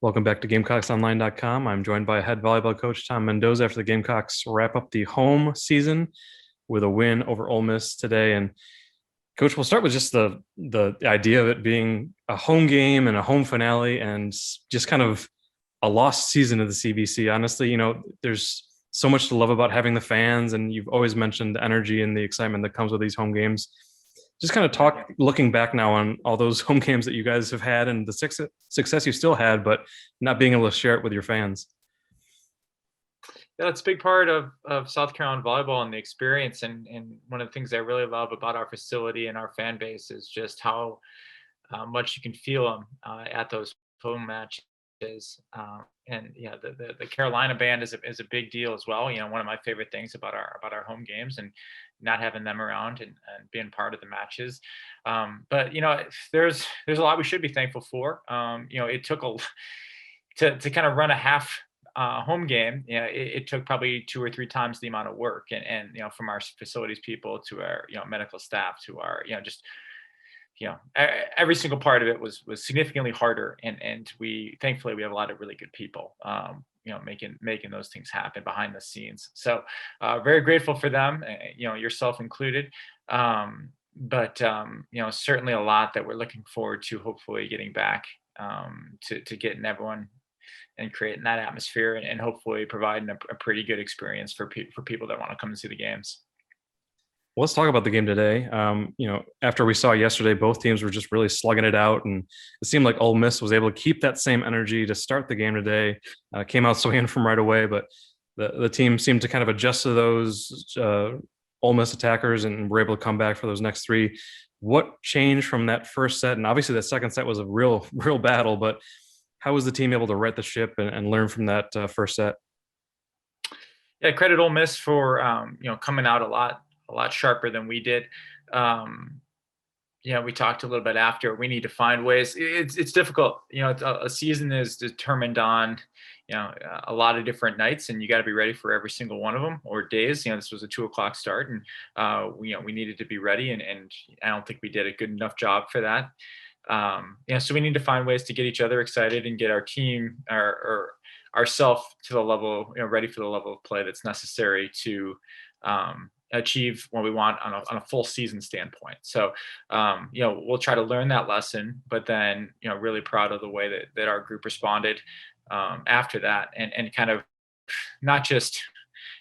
Welcome back to GamecocksOnline.com. I'm joined by head volleyball coach Tom Mendoza after the Gamecocks wrap up the home season with a win over Ole Miss today. And coach, we'll start with just the idea of it being a home game and a home finale, and just kind of a lost season of the CBC. Honestly, there's so much to love about having the fans, and you've always mentioned the energy and the excitement that comes with these home games. Just kind of talk, looking back now on all those home games that you guys have had and the success you still had, but not being able to share it with your fans. Yeah, that's a big part of South Carolina volleyball and the experience. And one of the things I really love about our facility and our fan base is just how much you can feel them at those home matches. And yeah, the Carolina band is a big deal as well. One of my favorite things about our home games and not having them around and being part of the matches. But there's a lot we should be thankful for. It took to kind of run a half home game. It took probably 2 or 3 times the amount of work, and from our facilities people to our medical staff to our just every single part of it was significantly harder, and we thankfully we have a lot of really good people making those things happen behind the scenes. So very grateful for them, yourself included. But certainly a lot that we're looking forward to hopefully getting back to getting everyone and creating that atmosphere, and hopefully providing a pretty good experience for people that want to come and see the games. Well, let's talk about the game today. After we saw yesterday, both teams were just really slugging it out, and it seemed like Ole Miss was able to keep that same energy to start the game today. Came out swinging from right away, but the team seemed to kind of adjust to those Ole Miss attackers and were able to come back for those next three. What changed from that first set? And obviously, that second set was a real battle, but how was the team able to right the ship and learn from that first set? Yeah, credit Ole Miss for coming out a lot sharper than we did. We talked a little bit after. We need to find ways. It's difficult. A season is determined on a lot of different nights, and you got to be ready for every single one of them, or days. This was a 2 o'clock start, and we needed to be ready, and I don't think we did a good enough job for that. So we need to find ways to get each other excited and get our team or ourselves to the level, ready for the level of play that's necessary to achieve what we want on a full season standpoint. So, we'll try to learn that lesson, but then, really proud of the way that our group responded after that, and kind of not just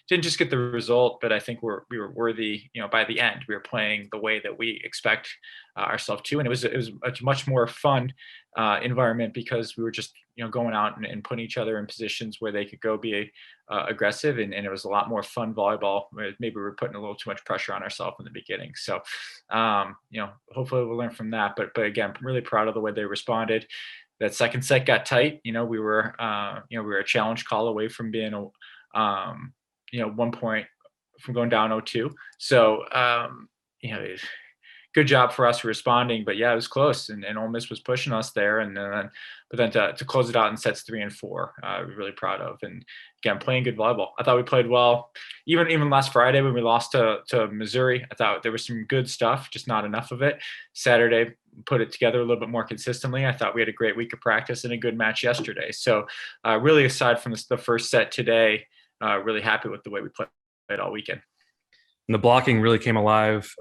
didn't just get the result, but I think we were worthy. By the end, we were playing the way that we expect ourselves to, and it was a much more fun environment because we were just going out and putting each other in positions where they could go be aggressive, and it was a lot more fun volleyball. Maybe we were putting a little too much pressure on ourselves in the beginning. So hopefully we'll learn from that. But again, I'm really proud of the way they responded. That second set got tight. We were a challenge call away from being 1 point from going down 0-2. So good job for us responding. But yeah, it was close, and Ole Miss was pushing us there, but then to close it out in sets 3 and 4, we're really proud of. And again, playing good volleyball. I thought we played well. Even last Friday when we lost to Missouri, I thought there was some good stuff, just not enough of it. Saturday, put it together a little bit more consistently. I thought we had a great week of practice and a good match yesterday. So really, aside from the first set today, really happy with the way we played all weekend. And the blocking really came alive.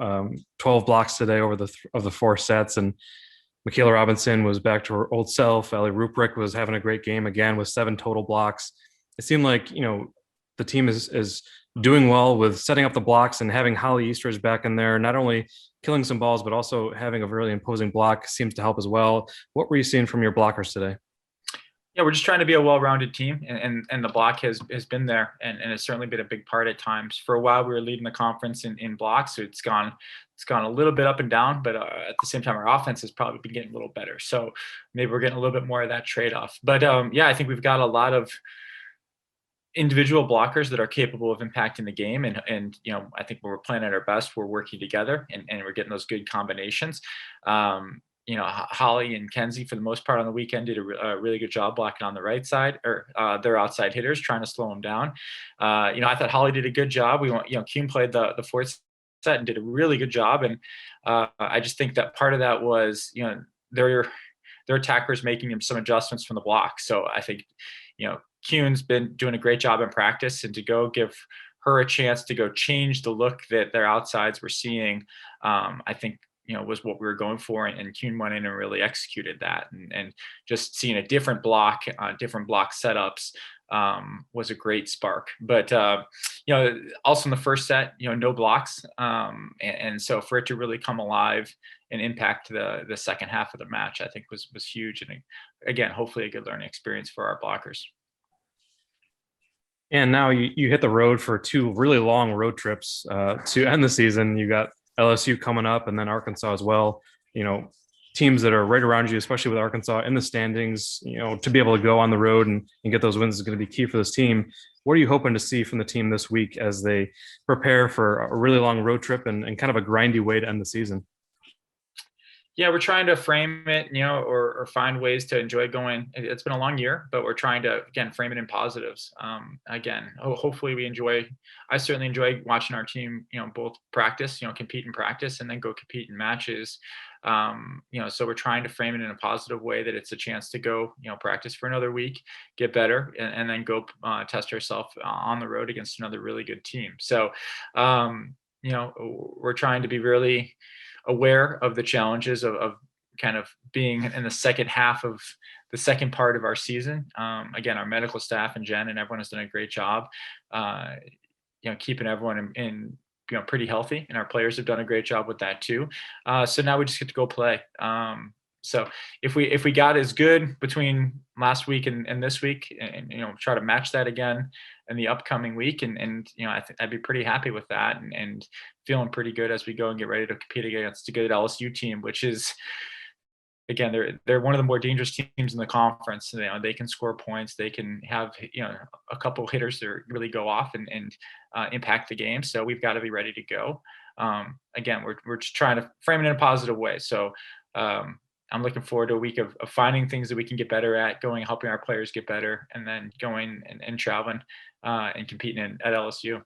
12 blocks today over the 4 sets, and Michaela Robinson was back to her old self. Ali Ruprecht was having a great game again with 7 total blocks. It seemed like the team is doing well with setting up the blocks, and having Holly Eastridge back in there, not only killing some balls but also having a really imposing block seems to help as well. What were you seeing from your blockers today? Yeah, we're just trying to be a well-rounded team, and the block has been there, and it's certainly been a big part at times. For a while, we were leading the conference in blocks, so it's gone a little bit up and down, but at the same time, our offense has probably been getting a little better. So maybe we're getting a little bit more of that trade-off. But yeah, I think we've got a lot of individual blockers that are capable of impacting the game, and I think when we're playing at our best, we're working together, and we're getting those good combinations. Holly and Kenzie, for the most part on the weekend, did a really good job blocking on the right side, or their outside hitters, trying to slow them down. I thought Holly did a good job. Kuhn played the fourth set and did a really good job. And I just think that part of that was, they're their attackers making some adjustments from the block. So I think, Kuhn's been doing a great job in practice, and to go give her a chance to go change the look that their outsides were seeing, I think, was what we were going for. And Kuhn went in and really executed that. And just seeing a different block, different block setups was a great spark. But, also in the first set, no blocks. And so for it to really come alive and impact the second half of the match, I think was huge. And again, hopefully a good learning experience for our blockers. And now you hit the road for two really long road trips to end the season. You got LSU coming up, and then Arkansas as well. Teams that are right around you, especially with Arkansas in the standings. To be able to go on the road and get those wins is going to be key for this team. What are you hoping to see from the team this week as they prepare for a really long road trip and kind of a grindy way to end the season? Yeah, we're trying to frame it, or find ways to enjoy going. It's been a long year, but we're trying to, again, frame it in positives. Again, hopefully we enjoy. I certainly enjoy watching our team, both practice, compete in practice, and then go compete in matches. So we're trying to frame it in a positive way, that it's a chance to go, practice for another week, get better, and then go test ourselves on the road against another really good team. So, we're trying to be really aware of the challenges of kind of being in the second half of the second part of our season. Again, our medical staff and Jen and everyone has done a great job, keeping everyone in pretty healthy, and our players have done a great job with that too. So now we just get to go play. So if we got as good between last week and this week, and try to match that again in the upcoming week, and I think I'd be pretty happy with that, and feeling pretty good as we go and get ready to compete against a good LSU team, which is, again, they're one of the more dangerous teams in the conference. They can score points, they can have a couple hitters that really go off and impact the game. So we've got to be ready to go. Again, we're just trying to frame it in a positive way. So I'm looking forward to a week of finding things that we can get better at, going, helping our players get better, and then going and traveling and competing at LSU.